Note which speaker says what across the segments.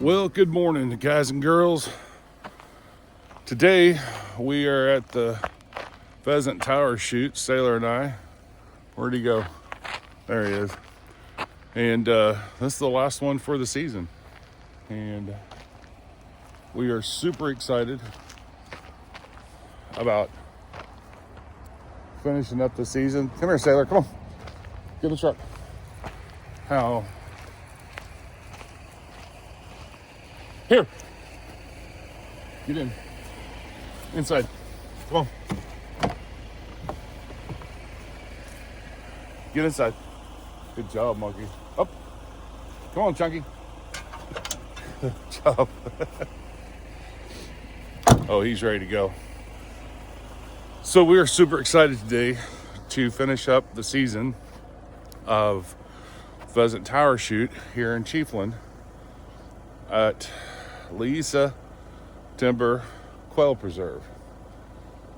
Speaker 1: Well, good morning, guys and girls. Today we are at the Pheasant Tower shoot, Sailor and I. Where'd he go? There he is. And this is the last one for the season. And we are super excited about finishing up the season. Come here, Sailor, come on. Get in the truck. How? Here. Get in. Inside. Come on. Get inside. Good job, monkey. Up. Come on, Chunky. Good job. Oh, he's ready to go. So we are super excited today to finish up the season of Pheasant Tower shoot here in Chiefland at Lisa Timber Quail Preserve.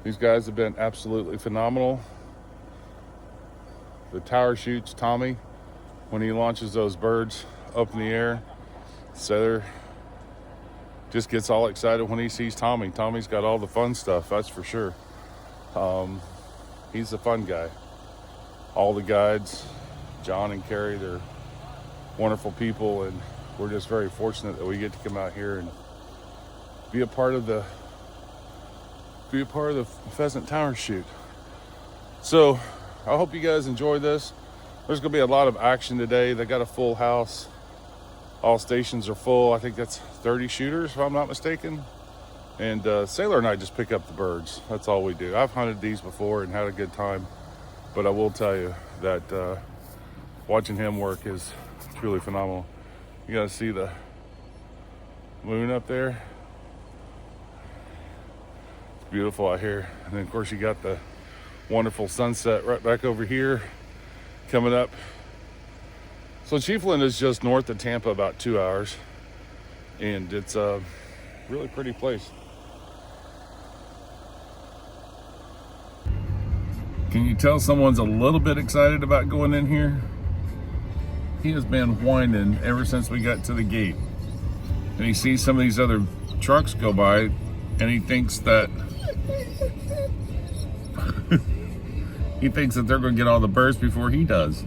Speaker 1: These guys have been absolutely phenomenal. The tower shoots, Tommy, when he launches those birds up in the air, Sailor just gets all excited when he sees Tommy. Tommy's got all the fun stuff, that's for sure. He's a fun guy. All the guides, John and Carrie, they're wonderful people, and we're just very fortunate that we get to come out here and be a part of the Pheasant Tower shoot. So I hope you guys enjoy this. There's gonna be a lot of action today. They got a full house. All stations are full. I think that's 30 shooters, if I'm not mistaken. And Sailor and I just pick up the birds. That's all we do. I've hunted these before and had a good time, but I will tell you that watching him work is truly phenomenal. You gotta see the moon up there. It's beautiful out here. And then of course you got the wonderful sunset right back over here coming up. So Chiefland is just north of Tampa, about 2 hours. And it's a really pretty place. Can you tell someone's a little bit excited about going in here? He has been whining ever since we got to the gate. And he sees some of these other trucks go by and he thinks that he thinks that they're going to get all the birds before he does.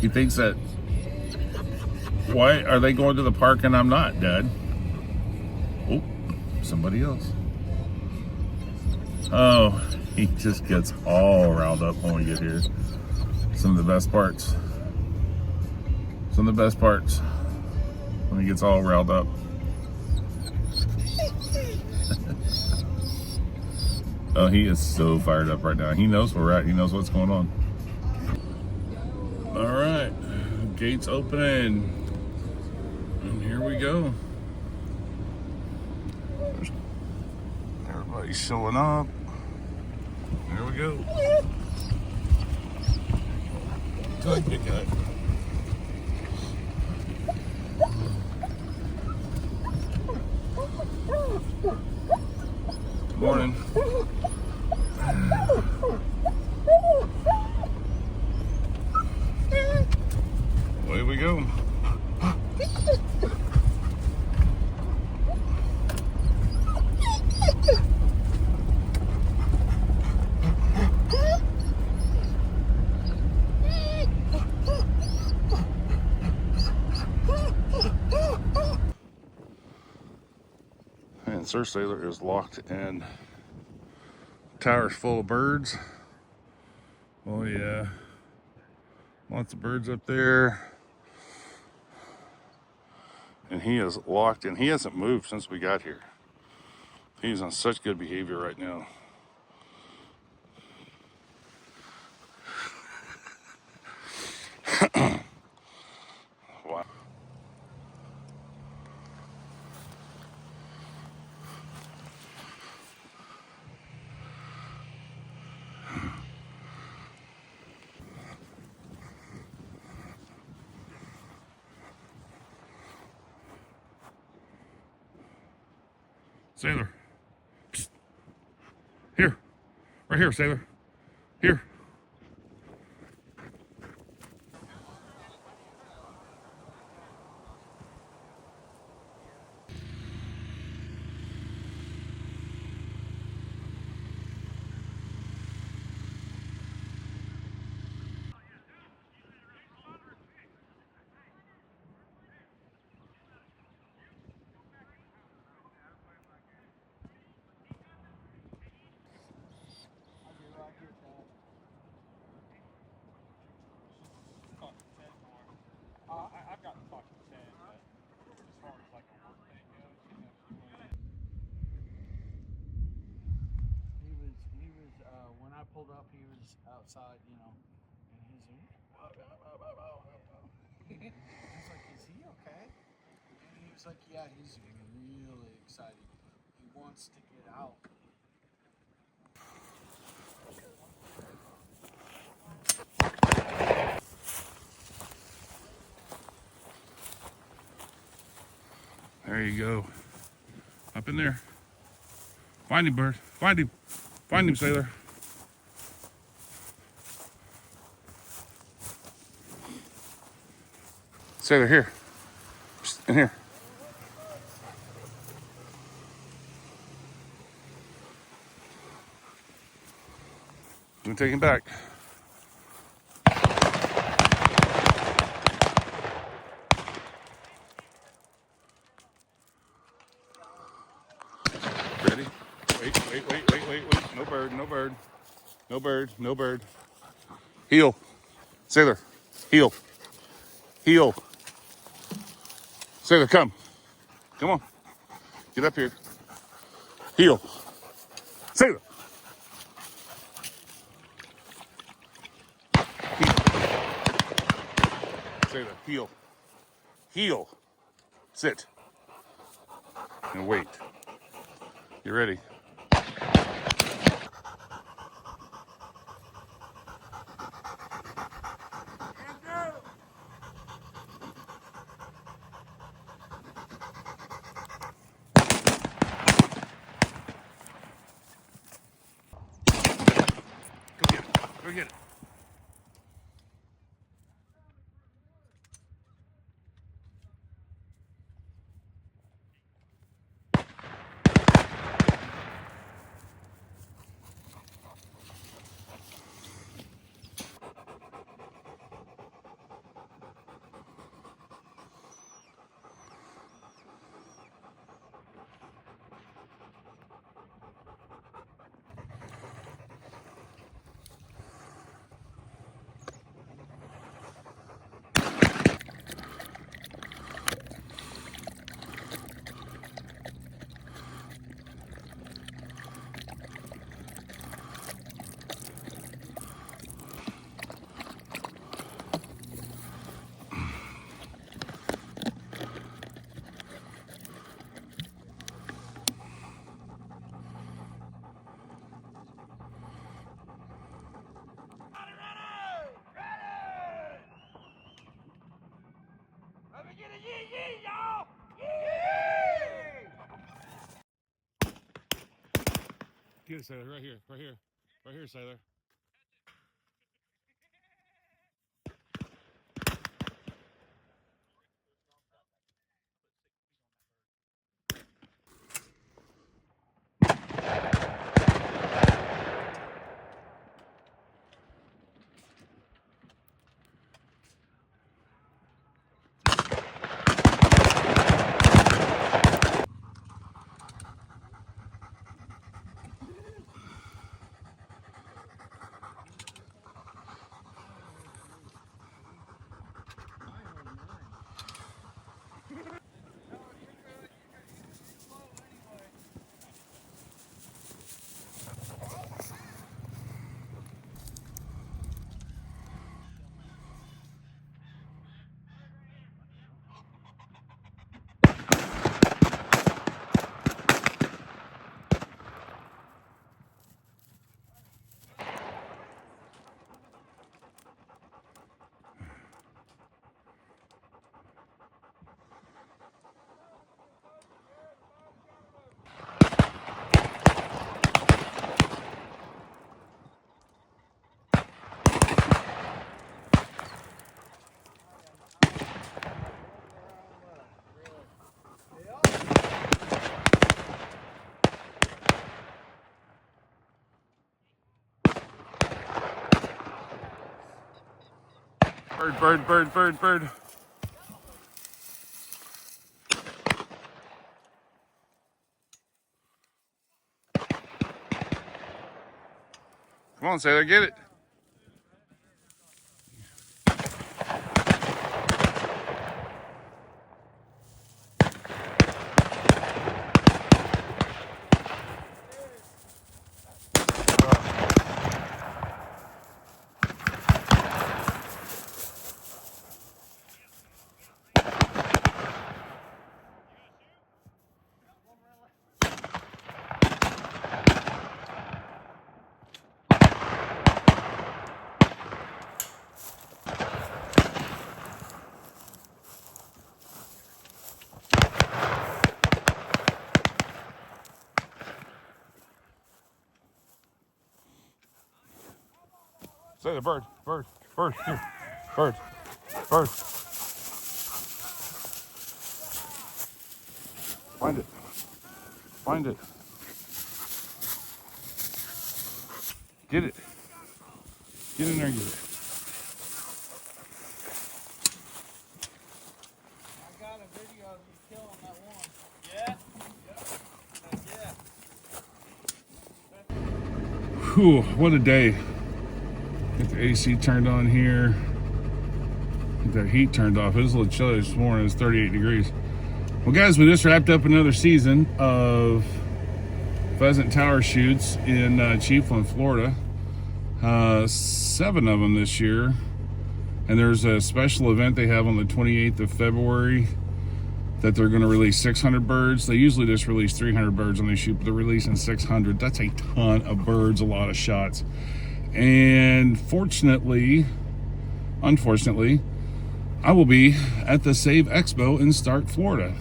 Speaker 1: He thinks that, why are they going to the park and I'm not, Dad? Oh, somebody else. Oh, he just gets all riled up when we get here. Some of the best parts. Some of the best parts when he gets all riled up. Oh, he is so fired up right now. He knows where we're at. He knows what's going on. All right, gates opening. And here we go. Everybody's showing up. There we go. Good guy. Good morning. Away we go. And Sir Sailor is locked in towers full of birds. Oh yeah, lots of birds up there. And he is locked in. He hasn't moved since we got here. He's on such good behavior right now. Wow. Sailor. Psst. Here. Right here, Sailor. Here.
Speaker 2: he's outside, you know, and he's I was like, is he okay? And he was like, yeah, he's really excited. He wants to get out.
Speaker 1: There you go. Up in there. Find him, bird. Find him. Find him, sailor. Sailor, here. In here. I'm gonna take him back. Ready? Wait. No bird, no bird. No bird, no bird. Heel. Sailor. Heel. Heel. Sailor, come. Come on. Get up here. Heel. Sailor. Heel. Sailor. Heel. Heel. Sit. And wait. You ready? Go get it. Go get it. Get it, sailor. Right here. Right here. Right here, sailor. Bird. Come on, sailor, get it. Say the bird, bird, bird, here, bird, bird. Find it, find it. Get it. Get in there and get it.
Speaker 2: I got a video of you killing that one. Yeah? Yep. Yeah.
Speaker 1: Whew, what a day. Get the AC turned on here. Get that heat turned off. It was a little chilly this morning. It was 38 degrees. Well, guys, we just wrapped up another season of pheasant tower shoots in Chiefland, Florida. 7 of them this year. And there's a special event they have on the 28th of February that they're going to release 600 birds. They usually just release 300 birds when they shoot, but they're releasing 600. That's a ton of birds, a lot of shots. And unfortunately, I will be at the Save Expo in Stark, Florida.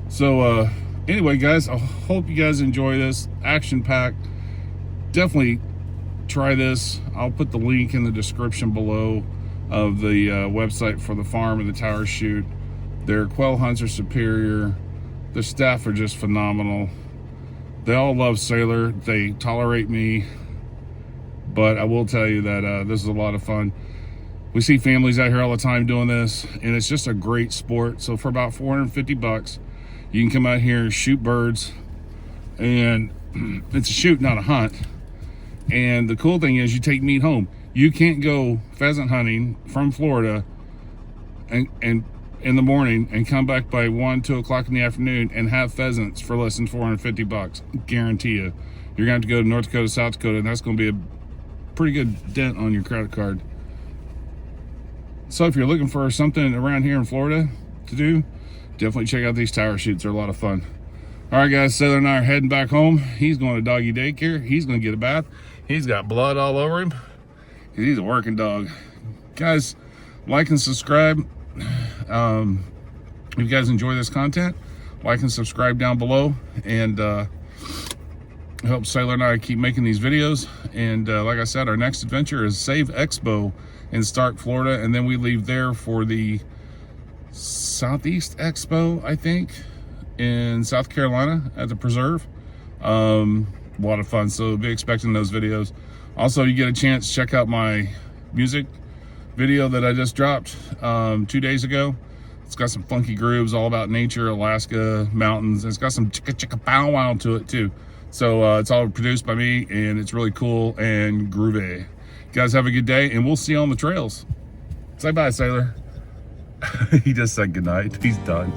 Speaker 1: So anyway, guys, I hope you guys enjoy this. Action-packed. Definitely try this. I'll put the link in the description below of the website for the farm and the tower shoot. Their quail hunts are superior. The staff are just phenomenal. They all love Sailor. They tolerate me. But I will tell you that this is a lot of fun. We see families out here all the time doing this, and it's just a great sport. So for about $450, you can come out here and shoot birds. And it's a shoot, not a hunt. And the cool thing is you take meat home. You can't go pheasant hunting from Florida and in the morning and come back by 1, 2 o'clock in the afternoon and have pheasants for less than $450. Guarantee you. You're gonna have to go to North Dakota, South Dakota, and that's gonna be a pretty good dent on your credit card. So if you're looking for something around here in Florida to do, definitely check out these tower shoots. They're a lot of fun. All right, guys, Sailor and I are heading back home. He's going to doggy daycare. He's going to get a bath. He's got blood all over him. He's a working dog. Guys, like and subscribe. If you guys enjoy this content, like and subscribe down below. And help Sailor and I keep making these videos. And like I said, our next adventure is Save Expo in Stark, Florida. And then we leave there for the Southeast Expo, I think, in South Carolina at the Preserve. A lot of fun, so be expecting those videos. Also, you get a chance, check out my music video that I just dropped 2 days ago. It's got some funky grooves, all about nature, Alaska, mountains. It's got some chicka chicka pow wow to it too. So it's all produced by me, and it's really cool and groovy. You guys have a good day, and we'll see you on the trails. Say bye, Sailor. He just said goodnight. He's done.